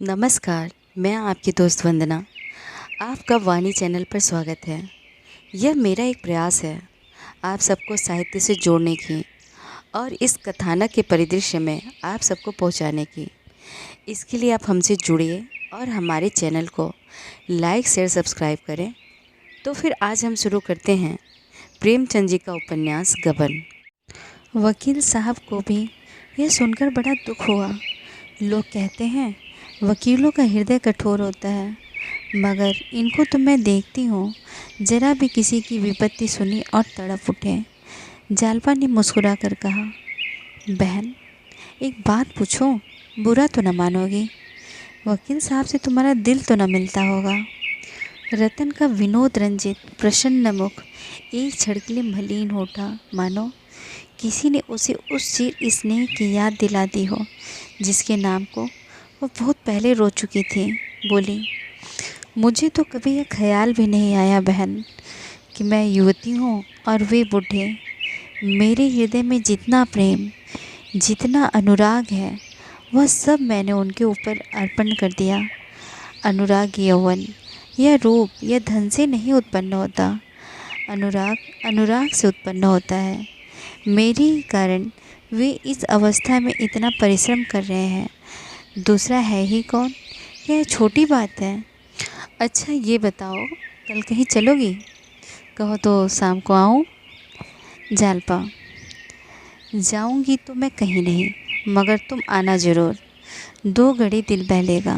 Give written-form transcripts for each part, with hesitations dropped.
नमस्कार, मैं आपकी दोस्त वंदना। आपका वाणी चैनल पर स्वागत है। यह मेरा एक प्रयास है आप सबको साहित्य से जोड़ने की और इस कथानक के परिदृश्य में आप सबको पहुंचाने की। इसके लिए आप हमसे जुड़िए और हमारे चैनल को लाइक शेयर सब्सक्राइब करें। तो फिर आज हम शुरू करते हैं प्रेमचंद जी का उपन्यास गबन। वकील साहब को भी यह सुनकर बड़ा दुख हुआ। लोग कहते हैं वकीलों का हृदय कठोर होता है, मगर इनको तो मैं देखती हूँ जरा भी किसी की विपत्ति सुनी और तड़प उठे। जालपा ने मुस्कुरा कर कहा, बहन एक बात पूछूं, बुरा तो न मानोगी? वकील साहब से तुम्हारा दिल तो न मिलता होगा। रतन का विनोद रंजित प्रसन्न मुख एक क्षण के लिए मलिन हो उठा, मानो किसी ने उसे उस चिर स्नेह की याद दिला दी हो जिसके नाम को वो बहुत पहले रो चुकी थी। बोली, मुझे तो कभी यह ख्याल भी नहीं आया बहन कि मैं युवती हूँ और वे बूढ़े। मेरे हृदय में जितना प्रेम, जितना अनुराग है, वह सब मैंने उनके ऊपर अर्पण कर दिया। अनुराग यौवन या रूप या धन से नहीं उत्पन्न होता। अनुराग अनुराग से उत्पन्न होता है। मेरे ही कारण वे इस अवस्था में इतना परिश्रम कर रहे हैं। दूसरा है ही कौन? यह छोटी बात है। अच्छा ये बताओ, कल कहीं चलोगी? कहो तो शाम को आऊँ? जालपा, जाऊंगी तो मैं कहीं नहीं, मगर तुम आना ज़रूर। 2 घड़ी दिल बहलेगा।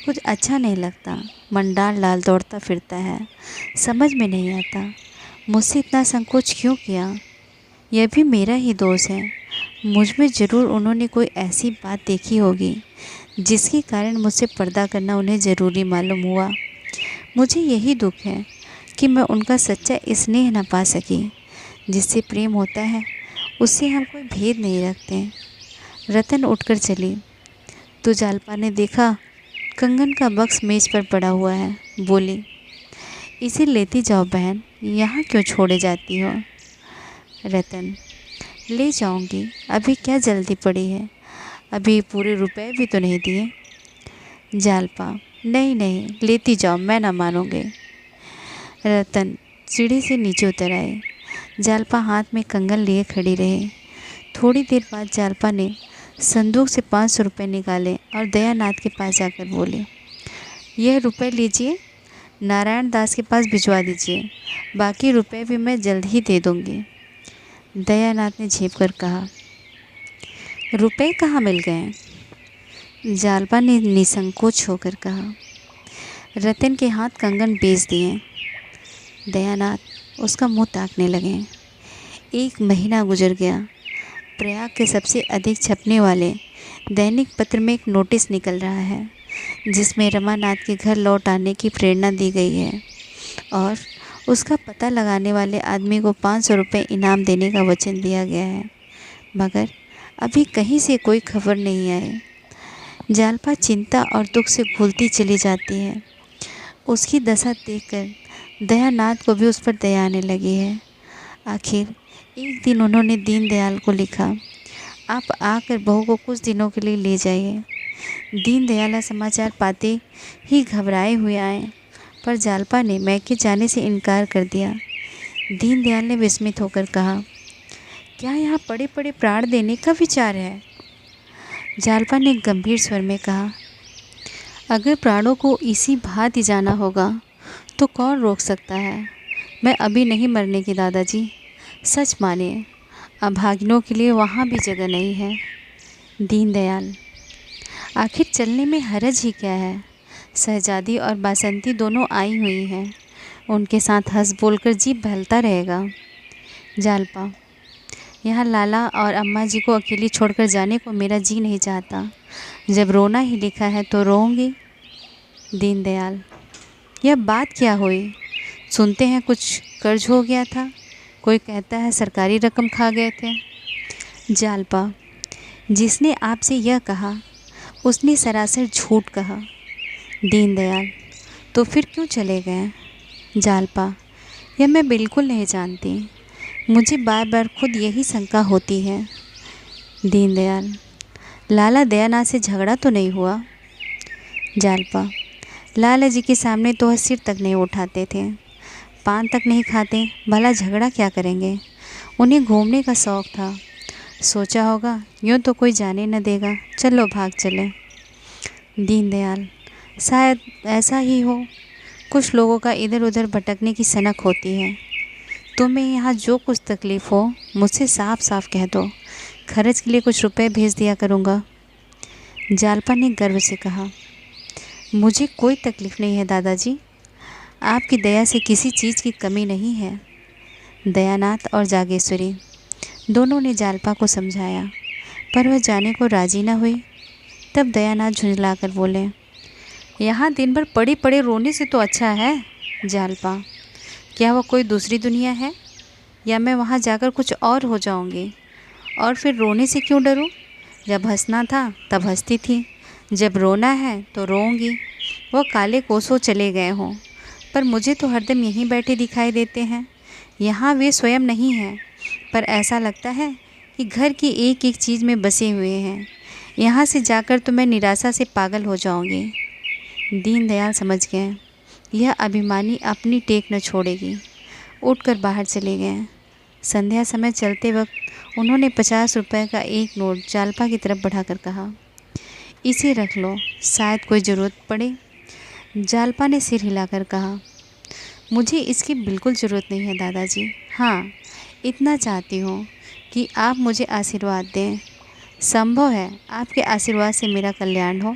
कुछ अच्छा नहीं लगता। मंडाल लाल दौड़ता फिरता है, समझ में नहीं आता मुझसे इतना संकोच क्यों किया। यह भी मेरा ही दोष है। मुझ में ज़रूर उन्होंने कोई ऐसी बात देखी होगी जिसके कारण मुझसे पर्दा करना उन्हें ज़रूरी मालूम हुआ। मुझे यही दुख है कि मैं उनका सच्चा स्नेह न पा सकी। जिससे प्रेम होता है उससे हम कोई भेद नहीं रखते। रतन उठकर चली तो जालपा ने देखा कंगन का बक्स मेज़ पर पड़ा हुआ है। बोली, इसे लेती जाओ बहन, यहाँ क्यों छोड़े जाती हो? रतन, ले जाऊंगी, अभी क्या जल्दी पड़ी है, अभी पूरे रुपए भी तो नहीं दिए। जालपा, नहीं नहीं, लेती जाओ, मैं ना मानूंगी। रतन सीढ़ी से नीचे उतर आए। जालपा हाथ में कंगन लिए खड़ी रही। थोड़ी देर बाद जालपा ने संदूक से 500 रुपये निकाले और दयानाथ के पास जाकर बोले, यह रुपए लीजिए, नारायण दास के पास भिजवा दीजिए, बाकी रुपए भी मैं जल्द ही दे दूंगी। दयानाथ ने झेप कर कहा, रुपए कहाँ मिल गए? जालपा ने निसंकोच होकर कहा, रतन के हाथ कंगन बेच दिए। दयानाथ उसका मुंह ताकने लगे। 1 महीना गुजर गया। प्रयाग के सबसे अधिक छपने वाले दैनिक पत्र में एक नोटिस निकल रहा है जिसमें रमानाथ के घर लौट आने की प्रेरणा दी गई है और उसका पता लगाने वाले आदमी को 500 रुपये इनाम देने का वचन दिया गया है, मगर अभी कहीं से कोई खबर नहीं आई। जालपा चिंता और दुख से घुलती चली जाती है। उसकी दशा देखकर दयानाथ को भी उस पर दया आने लगी है। आखिर एक दिन उन्होंने दीनदयाल को लिखा, आप आकर बहू को कुछ दिनों के लिए ले जाइए। दीनदयाल समाचार पाते ही घबराए हुए आए, पर जालपा ने मैके जाने से इनकार कर दिया। दीनदयाल ने विस्मित होकर कहा, क्या यहाँ पड़े पड़े प्राण देने का विचार है? जालपा ने गंभीर स्वर में कहा, अगर प्राणों को इसी भांति जाना होगा तो कौन रोक सकता है। मैं अभी नहीं मरने की दादाजी, सच मानिए, अभागिनों के लिए वहाँ भी जगह नहीं है। दीनदयाल, आखिर चलने में हरज ही क्या है? शहजादी और बासंती दोनों आई हुई हैं, उनके साथ हंस बोलकर जी बहलता रहेगा। जालपा, यहाँ लाला और अम्मा जी को अकेली छोड़कर जाने को मेरा जी नहीं चाहता। जब रोना ही लिखा है तो रोऊंगी। दीनदयाल, यह बात क्या हुई? सुनते हैं कुछ कर्ज हो गया था, कोई कहता है सरकारी रकम खा गए थे। जालपा, जिसने आपसे यह कहा उसने सरासर झूठ कहा। दीनदयाल, तो फिर क्यों चले गए? जालपा, यह मैं बिल्कुल नहीं जानती, मुझे बार बार खुद यही शंका होती है। दीनदयाल, लाला दयानाथ से झगड़ा तो नहीं हुआ? जालपा: लाला जी के सामने तो वह सिर तक नहीं उठाते थे, पान तक नहीं खाते, भला झगड़ा क्या करेंगे। उन्हें घूमने का शौक़ था, सोचा होगा यूँ तो कोई जाने न देगा, चलो भाग चले। दीनदयाल: शायद ऐसा ही हो, कुछ लोगों का इधर उधर भटकने की सनक होती है। तुम्हें यहाँ जो कुछ तकलीफ़ हो मुझसे साफ साफ कह दो, खर्च के लिए कुछ रुपए भेज दिया करूँगा। जालपा ने गर्व से कहा: मुझे कोई तकलीफ़ नहीं है दादाजी, आपकी दया से किसी चीज़ की कमी नहीं है। दयानाथ और जागेश्वरी दोनों ने जालपा को समझाया, पर वह जाने को राजी न हुई। तब दयानाथ झुंझलाकर बोले: यहाँ दिन भर पड़े पड़े रोने से तो अच्छा है। जालपा: क्या वह कोई दूसरी दुनिया है, या मैं वहाँ जाकर कुछ और हो जाऊँगी? और फिर रोने से क्यों डरूँ? जब हंसना था तब हंसती थी, जब रोना है तो रोऊंगी। वो काले कोसों चले गए हों, पर मुझे तो हरदम यहीं बैठे दिखाई देते हैं। यहाँ वे स्वयं नहीं हैं, पर ऐसा लगता है कि घर की एक एक चीज़ में बसे हुए हैं। यहाँ से जाकर तो मैं निराशा से पागल हो जाऊँगी। दीनदयाल समझ गए, यह अभिमानी अपनी टेक न छोड़ेगी। उठकर बाहर चले गए। संध्या समय चलते वक्त उन्होंने 50 रुपए का एक नोट जालपा की तरफ बढ़ाकर कहा, इसे रख लो, शायद कोई ज़रूरत पड़े। जालपा ने सिर हिलाकर कहा, मुझे इसकी बिल्कुल ज़रूरत नहीं है दादाजी। हाँ, इतना चाहती हूँ कि आप मुझे आशीर्वाद दें। संभव है आपके आशीर्वाद से मेरा कल्याण हो।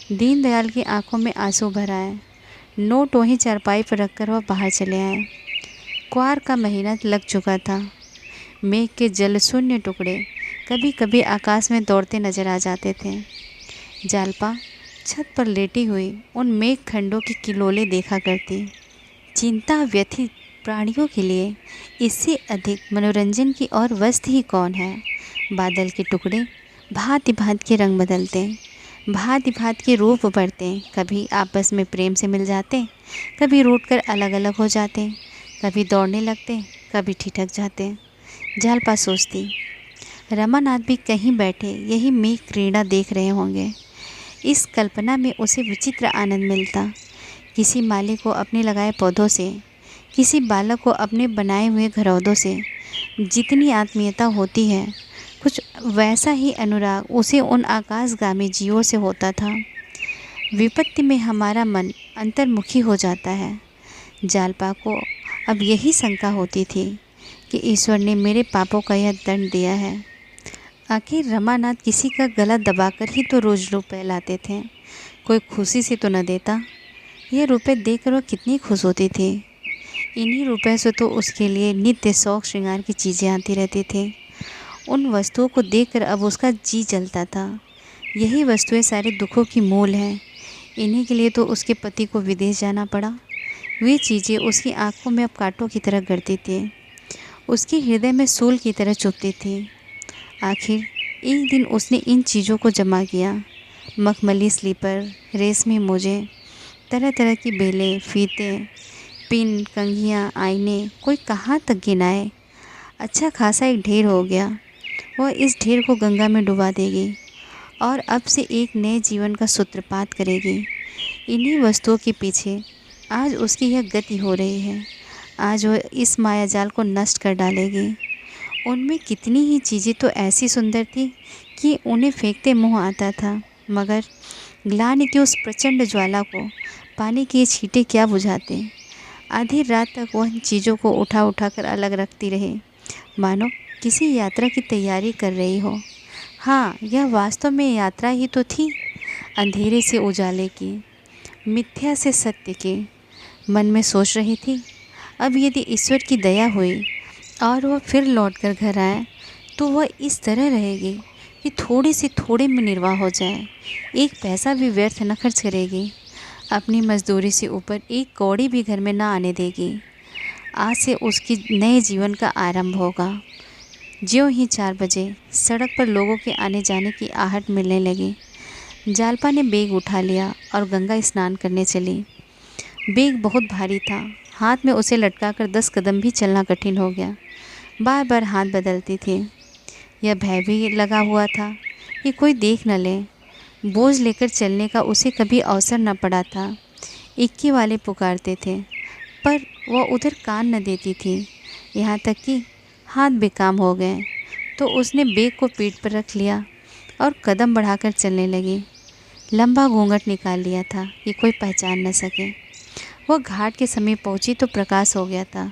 दीनदयाल की आंखों में आंसू भर आए। नोट वहीं चारपाई पर रखकर वह बाहर चले आए। क्वार का महीना लग चुका था। मेघ के जलशून्य टुकड़े कभी कभी आकाश में दौड़ते नजर आ जाते थे। जालपा छत पर लेटी हुई उन मेघ खंडों की किलोले देखा करती। चिंता व्यथित प्राणियों के लिए इससे अधिक मनोरंजन की और वस्तु ही कौन है। बादल के टुकड़े भांति भांति के रंग बदलते, भांति भांति के रूप बढ़ते, कभी आपस में प्रेम से मिल जाते, कभी रूठकर अलग अलग हो जाते, कभी दौड़ने लगते, कभी ठिठक जाते। जालपा सोचती, रमानाथ भी कहीं बैठे यही मेघ क्रीड़ा देख रहे होंगे। इस कल्पना में उसे विचित्र आनंद मिलता। किसी माली को अपने लगाए पौधों से, किसी बालक को अपने बनाए हुए घरौंदों से जितनी आत्मीयता होती है, कुछ वैसा ही अनुराग उसे उन आकाशगामी जीवों से होता था। विपत्ति में हमारा मन अंतर्मुखी हो जाता है। जालपा को अब यही शंका होती थी कि ईश्वर ने मेरे पापों का यह दंड दिया है। आखिर रमानाथ किसी का गला दबाकर ही तो रोज रुपए लाते थे, कोई खुशी से तो न देता। यह रुपए देकर वह कितनी खुश होती थी। इन्हीं रुपए से तो उसके लिए नित्य शौक श्रृंगार की चीज़ें आती रहती थी। उन वस्तुओं को देखकर अब उसका जी जलता था। यही वस्तुएं सारे दुखों की मूल हैं। इन्हीं के लिए तो उसके पति को विदेश जाना पड़ा। वे चीज़ें उसकी आंखों में अब कांटों की तरह गड़ती थी, उसके हृदय में सूल की तरह चुभती थी। आखिर एक दिन उसने इन चीज़ों को जमा किया। मखमली स्लीपर, रेशमी मोजे, तरह तरह की बेलें, फीते, पिन, कंघियाँ, आईने, कोई कहाँ तक गिनाए। अच्छा खासा एक ढेर हो गया। वह इस ढेर को गंगा में डुबा देगी और अब से एक नए जीवन का सूत्रपात करेगी। इन्हीं वस्तुओं के पीछे आज उसकी यह गति हो रही है। आज वह इस मायाजाल को नष्ट कर डालेगी। उनमें कितनी ही चीज़ें तो ऐसी सुंदर थी कि उन्हें फेंकते मुँह आता था, मगर ग्लानि की उस प्रचंड ज्वाला को पानी के ये छींटे क्या बुझाते। आधी रात तक वह इन चीज़ों को उठा उठा कर अलग रखती रही, मानो किसी यात्रा की तैयारी कर रही हो। हाँ, यह वास्तव में यात्रा ही तो थी, अंधेरे से उजाले की, मिथ्या से सत्य की। मन में सोच रही थी, अब यदि ईश्वर की दया हुई और वह फिर लौटकर घर आए तो वह इस तरह रहेगी कि थोड़े से थोड़े में निर्वाह हो जाए। एक पैसा भी व्यर्थ न खर्च करेगी। अपनी मजदूरी से ऊपर एक कौड़ी भी घर में ना आने देगी। आज से उसकी नए जीवन का आरंभ होगा। ज्यों ही 4 बजे सड़क पर लोगों के आने जाने की आहट मिलने लगी। जालपा ने बैग उठा लिया और गंगा स्नान करने चली। बैग बहुत भारी था, हाथ में उसे लटकाकर 10 कदम भी चलना कठिन हो गया। बार बार हाथ बदलती थी। यह भय भी लगा हुआ था कि कोई देख न ले। बोझ लेकर चलने का उसे कभी अवसर न पड़ा था। इक्की वाले पुकारते थे पर वह उधर कान न देती थी। यहाँ तक कि हाथ बेकाम हो गए तो उसने बैग को पीठ पर रख लिया और कदम बढ़ाकर चलने लगी। लंबा घूंघट निकाल लिया था कि कोई पहचान न सके। वह घाट के समीप पहुंची तो प्रकाश हो गया था।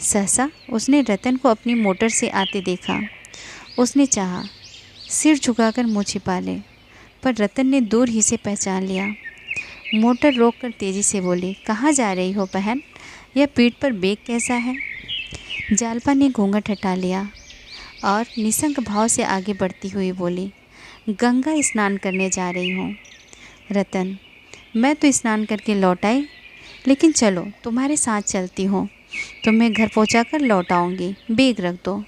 सहसा उसने रतन को अपनी मोटर से आते देखा। उसने चाहा सिर झुकाकर मुँह छिपा ले, पर रतन ने दूर ही से पहचान लिया। मोटर रोककर तेजी से बोली, कहाँ जा रही हो बहन? यह पीठ पर बैग कैसा है? जालपा ने घूंघट हटा लिया और निसंक भाव से आगे बढ़ती हुई बोली, गंगा स्नान करने जा रही हूँ। रतन, मैं तो स्नान करके लौट आई, लेकिन चलो तुम्हारे साथ चलती हूँ। तुम्हें घर पहुँचाकर लौट आऊँगी। बैग रख दो।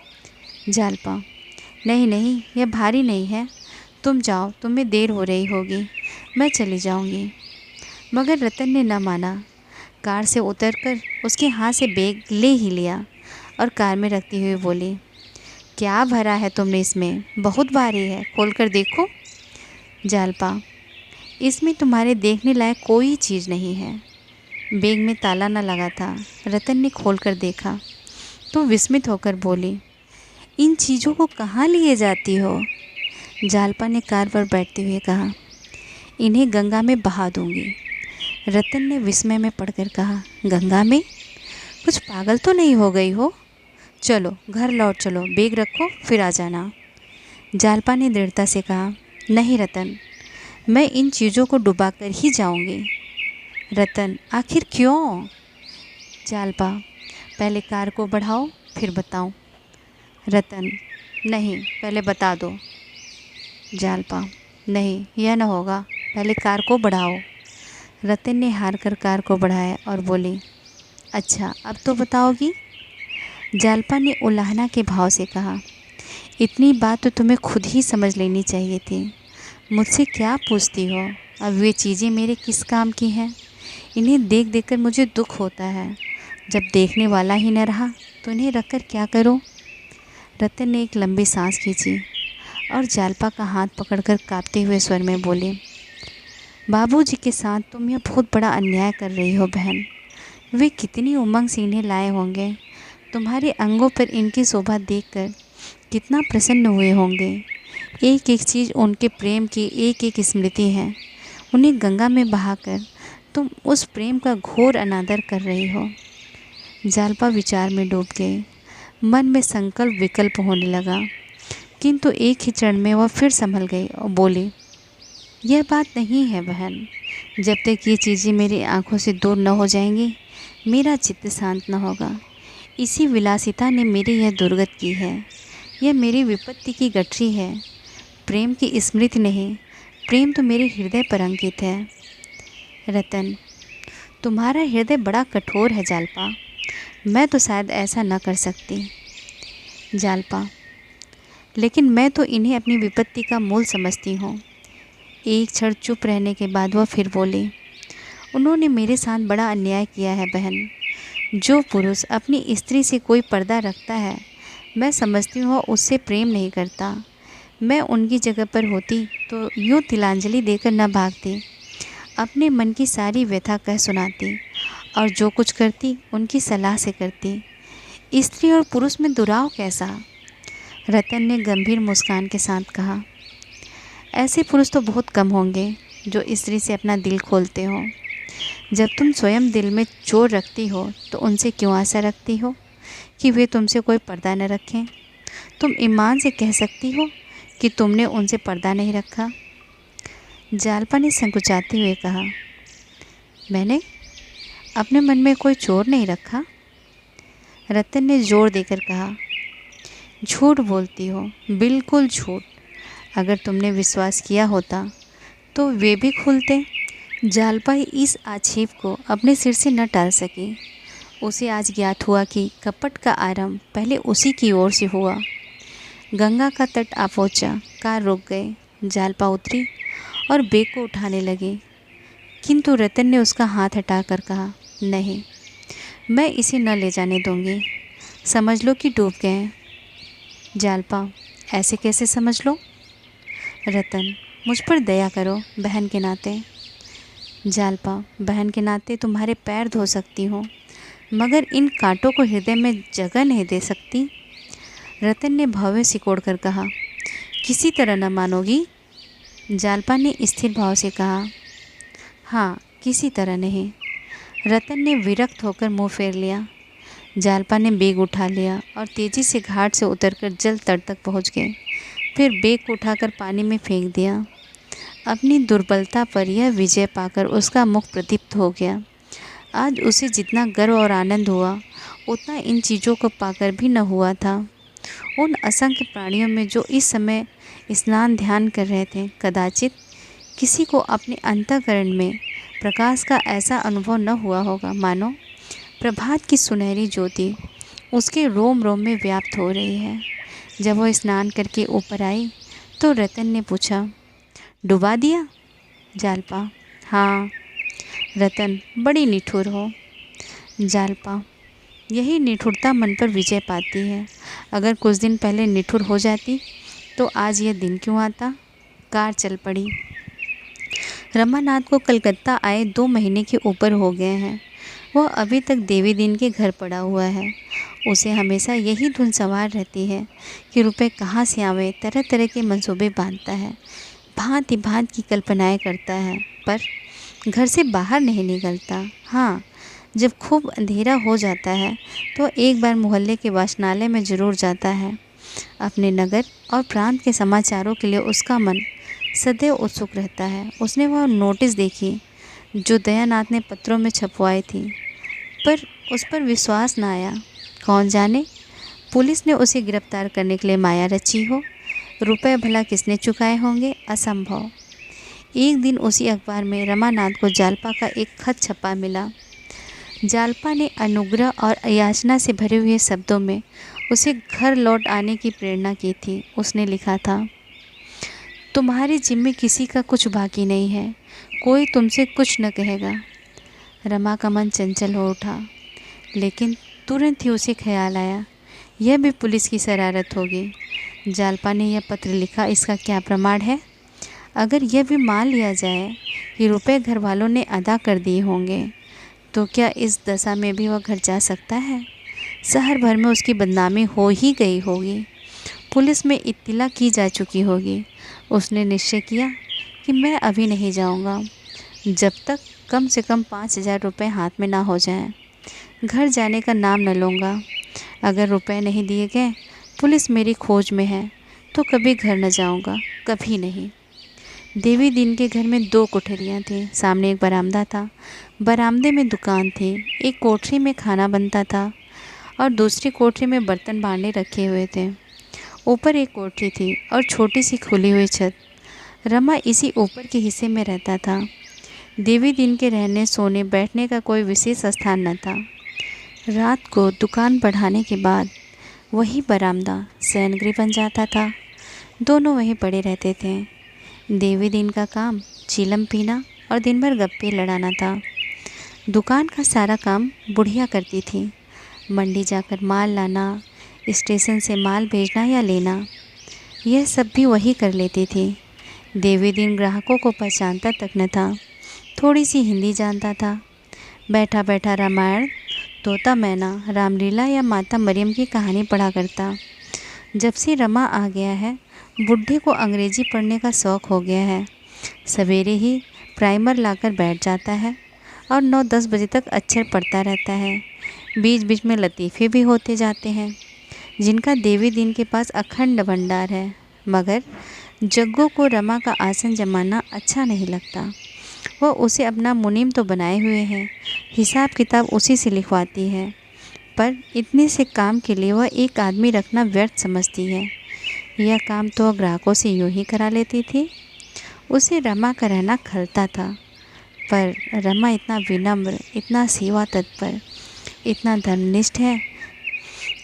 जालपा, नहीं नहीं, यह भारी नहीं है। तुम जाओ, तुम्हें देर हो रही होगी, मैं चली जाऊँगी। मगर रतन ने न माना। कार से उतरकर उसके हाथ से बैग ले ही लिया और कार में रखती हुई बोली, क्या भरा है तुमने इसमें? बहुत भारी है, खोलकर देखो। जालपा, इसमें तुम्हारे देखने लायक कोई चीज़ नहीं है। बैग में ताला न लगा था। रतन ने खोलकर देखा तो विस्मित होकर बोली, इन चीज़ों को कहाँ लिए जाती हो? जालपा ने कार पर बैठते हुए कहा, इन्हें गंगा में बहा दूंगी। रतन ने विस्मय में पड़कर कहा, गंगा में? कुछ पागल तो नहीं हो गई हो? चलो घर लौट चलो, बैग रखो फिर आ जाना। जालपा ने दृढ़ता से कहा, नहीं रतन, मैं इन चीज़ों को डुबा कर ही जाऊंगी। रतन, आखिर क्यों? जालपा, पहले कार को बढ़ाओ फिर बताऊं। रतन, नहीं, पहले बता दो। जालपा, नहीं, यह न होगा, पहले कार को बढ़ाओ। रतन ने हार कर कार को बढ़ाया और बोली, अच्छा अब तो बताओगी? जालपा ने उलाहना के भाव से कहा, इतनी बात तो तुम्हें खुद ही समझ लेनी चाहिए थी। मुझसे क्या पूछती हो? अब वे चीज़ें मेरे किस काम की हैं? इन्हें देख देखकर मुझे दुख होता है। जब देखने वाला ही न रहा तो इन्हें रखकर क्या करो? रतन ने एक लंबी सांस खींची और जालपा का हाथ पकड़कर कांपते हुए स्वर में बोले, बाबूजी के साथ तुम यह बहुत बड़ा अन्याय कर रही हो बहन। वे कितनी उमंग से इन्हें लाए होंगे। तुम्हारे अंगों पर इनकी शोभा देखकर कितना प्रसन्न हुए होंगे। एक एक चीज़ उनके प्रेम की एक एक स्मृति है। उन्हें गंगा में बहाकर तुम उस प्रेम का घोर अनादर कर रही हो। जालपा विचार में डूब गई। मन में संकल्प विकल्प होने लगा, किंतु एक ही क्षण में वह फिर संभल गई और बोली, यह बात नहीं है बहन। जब तक ये चीज़ें मेरी आंखों से दूर न हो जाएंगी, मेरा चित्त शांत न होगा। इसी विलासिता ने मेरी यह दुर्गत की है। यह मेरी विपत्ति की गठरी है। प्रेम की स्मृति नहीं, प्रेम तो मेरे हृदय पर अंकित है। रतन, तुम्हारा हृदय बड़ा कठोर है जालपा। मैं तो शायद ऐसा न कर सकती। जालपा, लेकिन मैं तो इन्हें अपनी विपत्ति का मूल समझती हूँ। एक क्षण चुप रहने के बाद वह फिर बोली, उन्होंने मेरे साथ बड़ा अन्याय किया है बहन। जो पुरुष अपनी स्त्री से कोई पर्दा रखता है, मैं समझती हूँ उससे प्रेम नहीं करता। मैं उनकी जगह पर होती तो यूँ तिलांजलि देकर न भागती, अपने मन की सारी व्यथा कह सुनाती और जो कुछ करती उनकी सलाह से करती। स्त्री और पुरुष में दुराव कैसा? रतन ने गंभीर मुस्कान के साथ कहा, ऐसे पुरुष तो बहुत कम होंगे जो स्त्री से अपना दिल खोलते हो। जब तुम स्वयं दिल में चोर रखती हो तो उनसे क्यों आशा रखती हो कि वे तुमसे कोई पर्दा न रखें? तुम ईमान से कह सकती हो कि तुमने उनसे पर्दा नहीं रखा। जालपा ने संकुचाते हुए कहा, मैंने अपने मन में कोई चोर नहीं रखा। रतन ने जोर देकर कहा, झूठ बोलती हो, बिल्कुल झूठ। अगर तुमने विश्वास किया होता तो वे भी खुलते। जालपा इस आक्षेप को अपने सिर से न टाल सकी। उसे आज ज्ञात हुआ कि कपट का आरंभ पहले उसी की ओर से हुआ। गंगा का तट आ पहुंचा। कार रुक गए। जालपा उतरी और बैग को उठाने लगी, किंतु रतन ने उसका हाथ हटाकर कहा, नहीं, मैं इसे न ले जाने दूंगी। समझ लो कि डूब गए। जालपा, ऐसे कैसे समझ लो? रतन, मुझ पर दया करो बहन के नाते। जालपा, बहन के नाते तुम्हारे पैर धो सकती हूँ, मगर इन कांटों को हृदय में जगह नहीं दे सकती। रतन ने भव्य सिकोड़ कर कहा। किसी तरह न मानोगी? जालपा ने स्थिर भाव से कहा। हाँ, किसी तरह नहीं। रतन ने विरक्त होकर मुंह फेर लिया। जालपा ने बैग उठा लिया और तेजी से घाट से उतरकर जल तट तक पहुंच गए। फिर बैग को उठाकर पानी में फेंक दिया। अपनी दुर्बलता पर यह विजय पाकर उसका मुख प्रदीप्त हो गया। आज उसे जितना गर्व और आनंद हुआ, उतना इन चीज़ों को पाकर भी न हुआ था। उन असंख्य प्राणियों में जो इस समय स्नान ध्यान कर रहे थे, कदाचित किसी को अपने अंतःकरण में प्रकाश का ऐसा अनुभव न हुआ होगा, मानो प्रभात की सुनहरी ज्योति उसके रोम रोम में व्याप्त हो रही है। जब वह स्नान करके ऊपर आई तो रतन ने पूछा, डुबा दिया? जालपा, हाँ। रतन, बड़ी निठुर हो। जालपा, यही निठुरता मन पर विजय पाती है। अगर कुछ दिन पहले निठुर हो जाती तो आज यह दिन क्यों आता? कार चल पड़ी। रमानाथ को कलकत्ता आए 2 महीने के ऊपर हो गए हैं। वह अभी तक देवी दिन के घर पड़ा हुआ है। उसे हमेशा यही धुन सवार रहती है कि रुपए कहाँ से आवे। तरह तरह के मंसूबे बांधता है, भांति भांति की कल्पनाएं करता है, पर घर से बाहर नहीं निकलता। हाँ, जब खूब अंधेरा हो जाता है तो एक बार मोहल्ले के वाचनालय में ज़रूर जाता है। अपने नगर और प्रांत के समाचारों के लिए उसका मन सदैव उत्सुक रहता है। उसने वह नोटिस देखी जो दयानाथ ने पत्रों में छपवाई थी, पर उस पर विश्वास न आया। कौन जाने पुलिस ने उसे गिरफ्तार करने के लिए माया रची हो। रुपए भला किसने चुकाए होंगे? असंभव। एक दिन उसी अखबार में रमानाथ को जालपा का एक खत छपा मिला। जालपा ने अनुग्रह और याचना से भरे हुए शब्दों में उसे घर लौट आने की प्रेरणा की थी। उसने लिखा था, तुम्हारे जिम्मे किसी का कुछ बाकी नहीं है, कोई तुमसे कुछ न कहेगा। रमा का मन चंचल हो उठा, लेकिन तुरंत ही उसे ख्याल आया, यह भी पुलिस की शरारत होगी। जालपा ने यह पत्र लिखा, इसका क्या प्रमाण है? अगर यह भी मान लिया जाए कि रुपए घर वालों ने अदा कर दिए होंगे, तो क्या इस दशा में भी वह घर जा सकता है? शहर भर में उसकी बदनामी हो ही गई होगी, पुलिस में इत्तला की जा चुकी होगी। उसने निश्चय किया कि मैं अभी नहीं जाऊंगा, जब तक कम से कम 5,000 रुपये हाथ में ना हो जाएं। घर जाने का नाम न लूँगा। अगर रुपए नहीं दिए गए, पुलिस मेरी खोज में है, तो कभी घर न जाऊंगा, कभी नहीं। देवी दिन के घर में 2 कोठरियाँ थीं। सामने एक बरामदा था, बरामदे में दुकान थी। एक कोठरी में खाना बनता था और दूसरी कोठरी में बर्तन भांडे रखे हुए थे। ऊपर एक कोठरी थी और छोटी सी खुली हुई छत। रमा इसी ऊपर के हिस्से में रहता था। देवी दिन के रहने सोने बैठने का कोई विशेष स्थान न था। रात को दुकान बढ़ाने के बाद वही बरामदा शयनगृह बन जाता था। दोनों वहीं पड़े रहते थे। देवी दिन का काम चीलम पीना और दिन भर गप्पे लड़ाना था। दुकान का सारा काम बुढ़िया करती थी। मंडी जाकर माल लाना, स्टेशन से माल भेजना या लेना, यह सब भी वही कर लेती थी। देवी दिन ग्राहकों को पहचानता तक न था। थोड़ी सी हिंदी जानता था। बैठा बैठा रामायण, तोता मैना, रामलीला या माता मरियम की कहानी पढ़ा करता। जब से रमा आ गया है, बुढ़े को अंग्रेजी पढ़ने का शौक़ हो गया है। सवेरे ही प्राइमर लाकर बैठ जाता है और 9-10 बजे तक अक्षर पढ़ता रहता है। बीच बीच में लतीफ़े भी होते जाते हैं, जिनका देवी दिन के पास अखंड भंडार है। मगर जग्गू को रमा का आसन जमाना अच्छा नहीं लगता। वह उसे अपना मुनीम तो बनाए हुए है, हिसाब किताब उसी से लिखवाती है, पर इतने से काम के लिए वह एक आदमी रखना व्यर्थ समझती है। यह काम तो वह ग्राहकों से यूँ ही करा लेती थी। उसे रमा का रहना खलता था, पर रमा इतना विनम्र, इतना सेवा तत्पर, इतना धर्मनिष्ठ है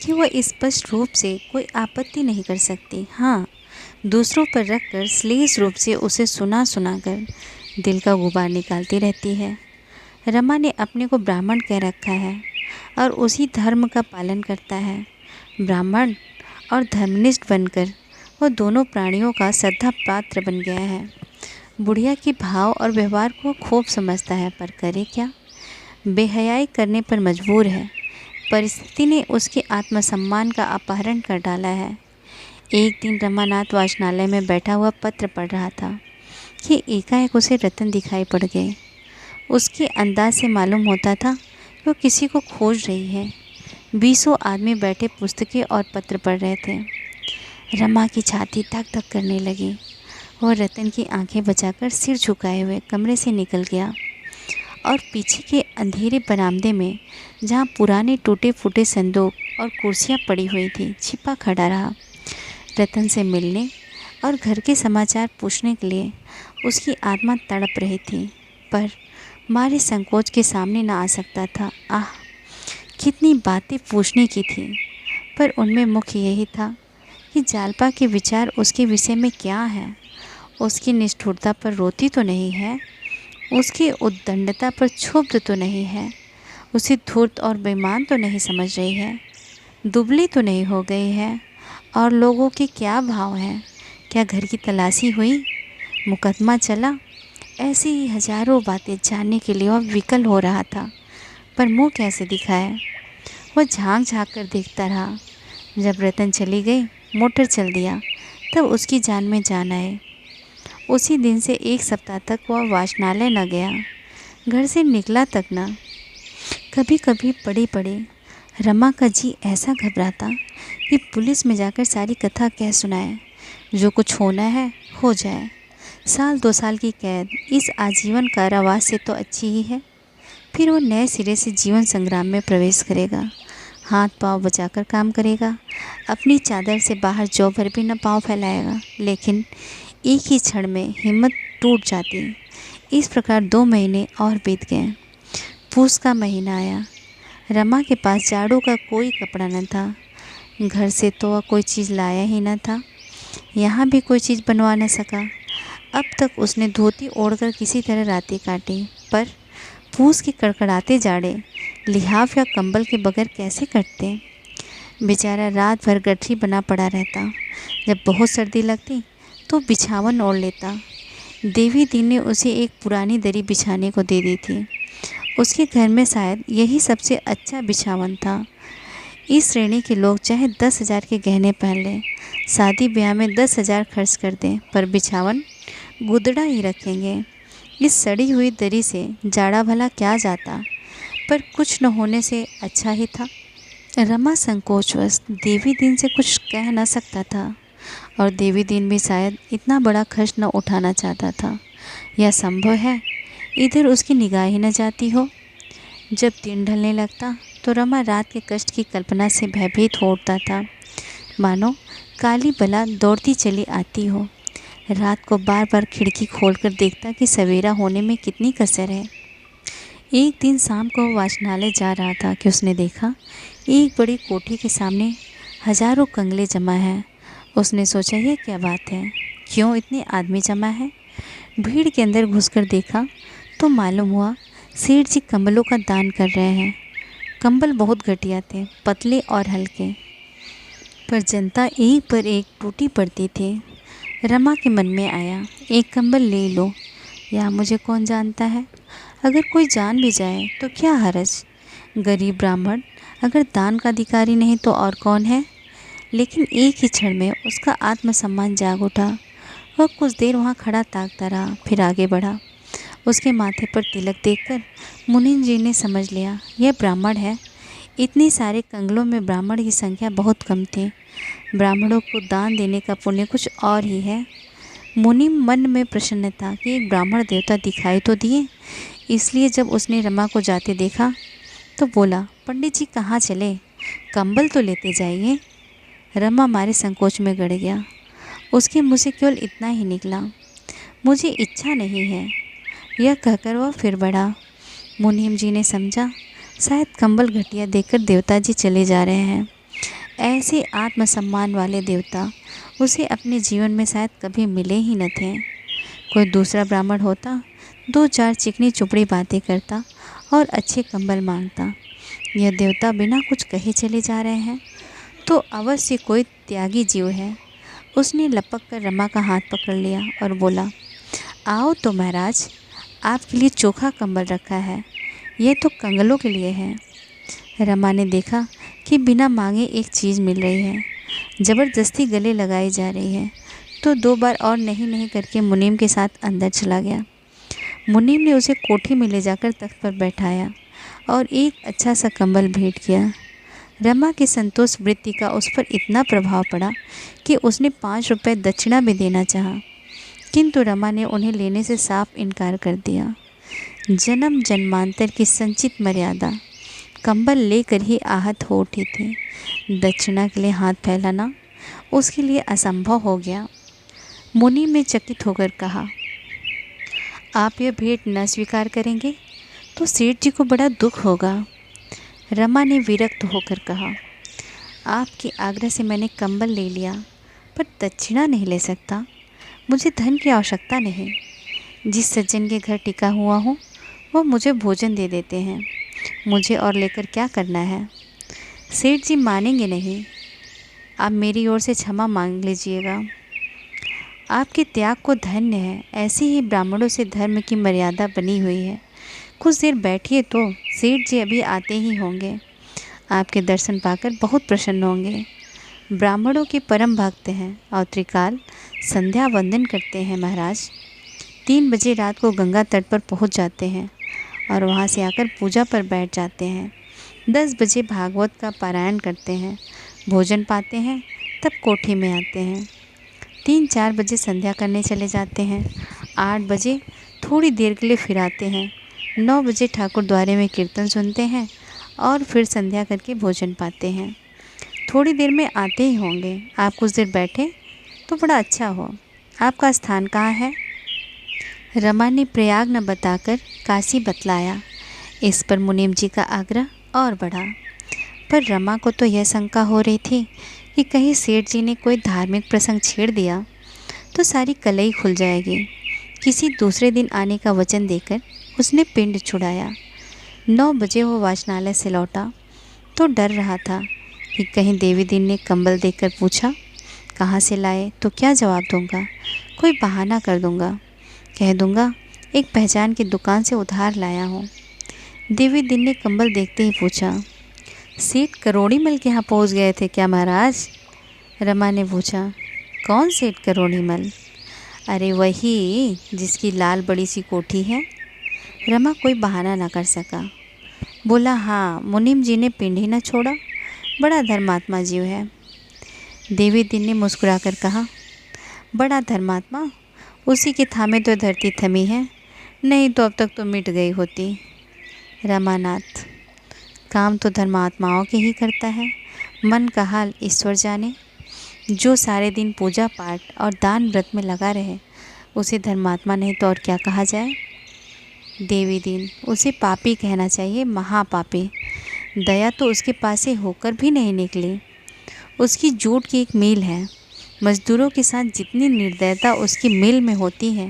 कि वह स्पष्ट रूप से कोई आपत्ति नहीं कर सकती। हाँ, दूसरों पर रखकर श्लीष रूप से उसे सुना सुना कर दिल का गुबार निकालती रहती है। रमा ने अपने को ब्राह्मण कह रखा है और उसी धर्म का पालन करता है। ब्राह्मण और धर्मनिष्ठ बनकर वह दोनों प्राणियों का श्रद्धा पात्र बन गया है। बुढ़िया के भाव और व्यवहार को खूब समझता है, पर करे क्या, बेहयाई करने पर मजबूर है। परिस्थिति ने उसके आत्मसम्मान का अपहरण कर डाला है। एक दिन रमानाथ वाचनालय में बैठा हुआ पत्र पढ़ रहा था कि एकाएक उसे रतन दिखाई पड़ गए। उसके अंदाज से मालूम होता था कि वो किसी को खोज रही है। 20 आदमी बैठे पुस्तकें और पत्र पढ़ रहे थे। रमा की छाती धक धक करने लगी। वह रतन की आंखें बचाकर सिर झुकाए हुए कमरे से निकल गया और पीछे के अंधेरे बरामदे में, जहाँ पुराने टूटे फूटे संदूक और कुर्सियाँ पड़ी हुई थी, छिपा खड़ा रहा। रतन से मिलने और घर के समाचार पूछने के लिए उसकी आत्मा तड़प रही थी, पर मारे संकोच के सामने न आ सकता था। आह, कितनी बातें पूछने की थी, पर उनमें मुख्य यही था कि जालपा के विचार उसके विषय में क्या है। उसकी निष्ठुरता पर रोती तो नहीं है, उसकी उद्दंडता पर क्षुब्ध तो नहीं है, उसे धूर्त और बेईमान तो नहीं समझ रही है, दुबली तो नहीं हो गई है। और लोगों के क्या भाव हैं, क्या घर की तलाशी हुई, मुकदमा चला, ऐसी ही हजारों बातें जानने के लिए वह विकल हो रहा था, पर मुँह कैसे दिखाए। वह झांक झांक कर देखता रहा। जब रतन चली गई, मोटर चल दिया, तब उसकी जान में जान आए। उसी दिन से 1 सप्ताह तक वह वाचनालय न गया, घर से निकला तक न। कभी कभी पड़े पड़े रमा का जी ऐसा घबराता कि पुलिस में जाकर सारी कथा कह सुनाए। जो कुछ होना है हो जाए, 1-2 साल की कैद इस आजीवन कारावास से तो अच्छी ही है। फिर वो नए सिरे से जीवन संग्राम में प्रवेश करेगा, हाथ पांव बचाकर काम करेगा, अपनी चादर से बाहर जौ भर भी न पाँव फैलाएगा। लेकिन एक ही क्षण में हिम्मत टूट जाती। इस प्रकार 2 महीने और बीत गए। पूस का महीना आया। रमा के पास जाड़ों का कोई कपड़ा न था। घर से तो वह कोई चीज़ लाया ही न था, यहाँ भी कोई चीज़ बनवा न सका। अब तक उसने धोती ओढ़कर किसी तरह रातें काटी, पर पूस के कड़कड़ाते जाड़े लिहाफ या कंबल के बगैर कैसे कटते। बेचारा रात भर गठरी बना पड़ा रहता। जब बहुत सर्दी लगती तो बिछावन ओढ़ लेता। देवी दीन ने उसे एक पुरानी दरी बिछाने को दे दी थी। उसके घर में शायद यही सबसे अच्छा बिछावन था। इस श्रेणी के लोग चाहे 10,000 के गहने पहन लें, शादी ब्याह में 10,000 खर्च कर दें, पर बिछावन गुदड़ा ही रखेंगे। इस सड़ी हुई दरी से जाड़ा भला क्या जाता, पर कुछ न होने से अच्छा ही था। रमा संकोचवश देवी दीन से कुछ कह न सकता था, और देवी दीन भी शायद इतना बड़ा खर्च न उठाना चाहता था। यह संभव है इधर उसकी निगाह ही न जाती हो। जब दिन ढलने लगता तो रमा रात के कष्ट की कल्पना से भयभीत हो उठता था, मानो काली बला दौड़ती चली आती हो। रात को बार बार खिड़की खोलकर देखता कि सवेरा होने में कितनी कसर है। एक दिन शाम को वाचनालय जा रहा था कि उसने देखा एक बड़ी कोठी के सामने हजारों कंगले जमा हैं। उसने सोचा, यह क्या बात है, क्यों इतने आदमी जमा हैं। भीड़ के अंदर घुसकर देखा तो मालूम हुआ सेठ जी कंबलों का दान कर रहे हैं। कंबल बहुत घटिया थे, पतले और हल्के, पर जनता एक पर एक टूटी पड़ती थी। रमा के मन में आया, एक कंबल ले लो, या मुझे कौन जानता है, अगर कोई जान भी जाए तो क्या हर्ज। गरीब ब्राह्मण अगर दान का अधिकारी नहीं तो और कौन है। लेकिन एक ही क्षण में उसका आत्मसम्मान जाग उठा। वह कुछ देर वहाँ खड़ा ताकता रहा, फिर आगे बढ़ा। उसके माथे पर तिलक देखकर मुनीम जी ने समझ लिया, यह ब्राह्मण है। इतने सारे कंगलों में ब्राह्मण की संख्या बहुत कम थी। ब्राह्मणों को दान देने का पुण्य कुछ और ही है। मुनीम मन में प्रसन्न था कि एक ब्राह्मण देवता दिखाई तो दिए। इसलिए जब उसने रमा को जाते देखा तो बोला, पंडित जी कहाँ चले, कंबल तो लेते जाइए। रमा मारे संकोच में गड़ गया। उसके मुँह से केवल इतना ही निकला, मुझे इच्छा नहीं है। यह कहकर वह फिर बढ़ा। मुनीम जी ने समझा, शायद कंबल घटिया देखकर देवता जी चले जा रहे हैं। ऐसे आत्मसम्मान वाले देवता उसे अपने जीवन में शायद कभी मिले ही न थे। कोई दूसरा ब्राह्मण होता, 2-4 चिकनी चुपड़ी बातें करता और अच्छे कंबल मांगता। यह देवता बिना कुछ कहे चले जा रहे हैं तो अवश्य कोई त्यागी जीव है। उसने लपक कर रमा का हाथ पकड़ लिया और बोला, आओ तो महाराज, आपके लिए चोखा कंबल रखा है, ये तो कंगलों के लिए है। रमा ने देखा कि बिना मांगे एक चीज़ मिल रही है, ज़बरदस्ती गले लगाई जा रही है, तो 2 बार और नहीं नहीं करके मुनीम के साथ अंदर चला गया। मुनीम ने उसे कोठी में ले जाकर तख्त पर बैठाया और एक अच्छा सा कंबल भेंट किया। रमा की संतोष वृत्ति का उस पर इतना प्रभाव पड़ा कि उसने 5 रुपए दक्षिणा भी देना चाहा, किंतु रमा ने उन्हें लेने से साफ इनकार कर दिया। जन्म जन्मांतर की संचित मर्यादा कंबल लेकर ही आहत हो उठी थी। दक्षिणा के लिए हाथ फैलाना उसके लिए असंभव हो गया। मुनि ने चकित होकर कहा, आप यह भेंट न स्वीकार करेंगे तो सेठ जी को बड़ा दुख होगा। रमा ने विरक्त होकर कहा, आपके आग्रह से मैंने कंबल ले लिया, पर दक्षिणा नहीं ले सकता। मुझे धन की आवश्यकता नहीं। जिस सज्जन के घर टिका हुआ हूँ वह मुझे भोजन दे देते हैं, मुझे और लेकर क्या करना है। सेठ जी मानेंगे नहीं, आप मेरी ओर से क्षमा मांग लीजिएगा। आपके त्याग को धन्य है। ऐसे ही ब्राह्मणों से धर्म की मर्यादा बनी हुई है। कुछ देर बैठिए तो सेठ जी अभी आते ही होंगे। आपके दर्शन पाकर बहुत प्रसन्न होंगे। ब्राह्मणों के परम भक्त हैं और त्रिकाल संध्या वंदन करते हैं महाराज। 3 बजे रात को गंगा तट पर पहुंच जाते हैं और वहां से आकर पूजा पर बैठ जाते हैं। 10 बजे भागवत का पारायण करते हैं, भोजन पाते हैं, तब कोठी में आते हैं। 3-4 बजे संध्या करने चले जाते हैं। 8 बजे थोड़ी देर के लिए फिर आते हैं। 9 बजे ठाकुर द्वारे में कीर्तन सुनते हैं और फिर संध्या करके भोजन पाते हैं। थोड़ी देर में आते ही होंगे। आप कुछ देर बैठे तो बड़ा अच्छा हो। आपका स्थान कहाँ है? रमा ने प्रयाग न बताकर काशी बतलाया। इस पर मुनीम जी का आग्रह और बढ़ा, पर रमा को तो यह शंका हो रही थी कि कहीं सेठ जी ने कोई धार्मिक प्रसंग छेड़ दिया तो सारी कलई खुल जाएगी। किसी दूसरे दिन आने का वचन देकर उसने पिंड छुड़ाया। 9 बजे वो वाचनालय से लौटा तो डर रहा था कि कहीं देवी दीन ने कंबल देखकर पूछा, कहाँ से लाए, तो क्या जवाब दूंगा। कोई बहाना कर दूंगा, कह दूंगा एक पहचान की दुकान से उधार लाया हूँ। देवी दीन ने कंबल देखते ही पूछा, सेठ करोड़ीमल के यहाँ पहुँच गए थे क्या महाराज? रमा ने पूछा, कौन सेठ करोड़ीमल? अरे वही जिसकी लाल बड़ी सी कोठी है। रमा कोई बहाना ना कर सका। बोला, हाँ, मुनीम जी ने पिंड ही न छोड़ा, बड़ा धर्मात्मा जीव है। देवी दीन ने मुस्कुराकर कहा, बड़ा धर्मात्मा, उसी के थामे तो धरती थमी है, नहीं तो अब तक तो मिट गई होती। रमानाथ, काम तो धर्मात्माओं के ही करता है, मन का हाल ईश्वर जाने। जो सारे दिन पूजा पाठ और दान व्रत में लगा रहे उसे धर्मात्मा नहीं तो और क्या कहा जाए। देवी दीन, उसे पापी कहना चाहिए, महापापी। दया तो उसके पास से होकर भी नहीं निकली। उसकी जूट की एक मील है। मजदूरों के साथ जितनी निर्दयता उसकी मिल में होती है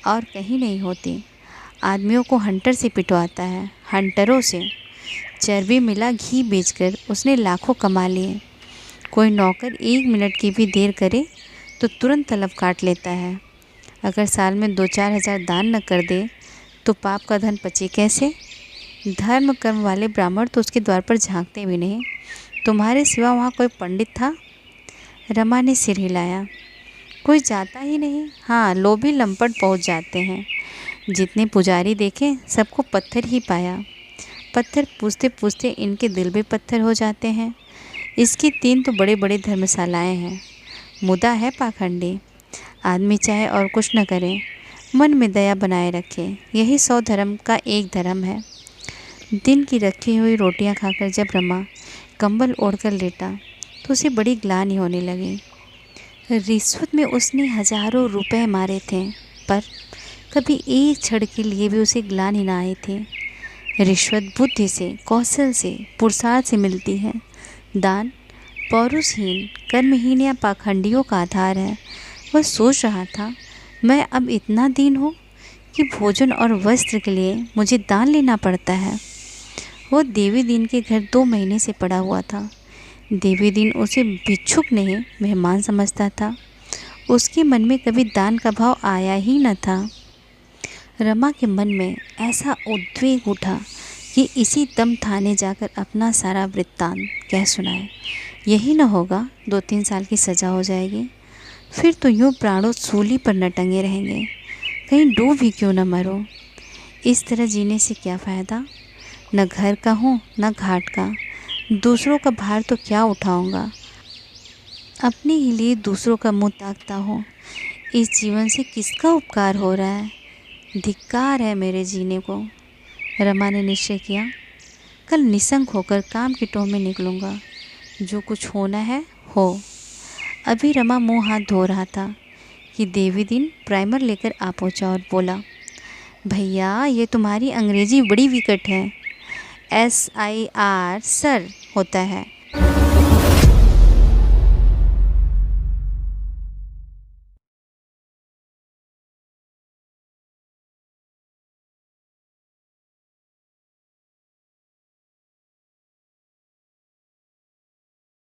और कहीं नहीं होती। आदमियों को हंटर से पिटवाता है, हंटरों से। चर्बी मिला घी बेचकर उसने लाखों कमा लिए। कोई नौकर 1 मिनट की भी देर करे तो तुरंत तलब काट लेता है। अगर साल में 2-4 हज़ार दान न कर दे तो पाप का धन पचे कैसे? धर्म कर्म वाले ब्राह्मण तो उसके द्वार पर झांकते भी नहीं। तुम्हारे सिवा वहाँ कोई पंडित था? रमा ने सिर हिलाया। कोई जाता ही नहीं। हाँ, लोभी लंपट पहुँच जाते हैं। जितने पुजारी देखे सबको पत्थर ही पाया। पत्थर पूछते पूछते इनके दिल भी पत्थर हो जाते हैं। इसकी 3 तो बड़े बड़े धर्मशालाएं हैं। मुदा है पाखंडी। आदमी चाहे और कुछ न करे, मन में दया बनाए रखे, यही 100 धर्म का एक धर्म है। दिन की रखी हुई रोटियां खाकर जब रमा कंबल ओढ़कर लेटा तो उसे बड़ी ग्लानि होने लगी। रिश्वत में उसने हजारों रुपए मारे थे, पर कभी एक क्षण के लिए भी उसे ग्लानि ना आई थी। रिश्वत बुद्धि से, कौशल से, पुरुषार्थ से मिलती है। दान पौरुषहीन, कर्महीन या पाखंडियों का आधार है। वह सोच रहा था, मैं अब इतना दीन हूँ कि भोजन और वस्त्र के लिए मुझे दान लेना पड़ता है। वो देवी दीन के घर 2 महीने से पड़ा हुआ था। देवी दीन उसे भिक्षुक नहीं मेहमान समझता था। उसके मन में कभी दान का भाव आया ही न था। रमा के मन में ऐसा उद्वेग उठा कि इसी दम थाने जाकर अपना सारा वृत्तांत कह सुनाए। यही न होगा 2-3 साल की सज़ा हो जाएगी, फिर तो यूँ प्राणों सूली पर न टंगे रहेंगे, कहीं डूब ही क्यों न मरो। इस तरह जीने से क्या फ़ायदा, न घर का हूँ न घाट का, दूसरों का भार तो क्या उठाऊँगा, अपने ही लिए दूसरों का मुँह ताकता हूँ। इस जीवन से किसका उपकार हो रहा है, धिक्कार है मेरे जीने को। रमा ने निश्चय किया, कल निसंग होकर काम की टोह में निकलूँगा, जो कुछ होना है हो। अभी रमा मुँह हाथ धो रहा था कि देवी दिन प्राइमर लेकर आ पहुँचा और बोला, भैया ये तुम्हारी अंग्रेजी बड़ी विकट है। SIR सर होता है,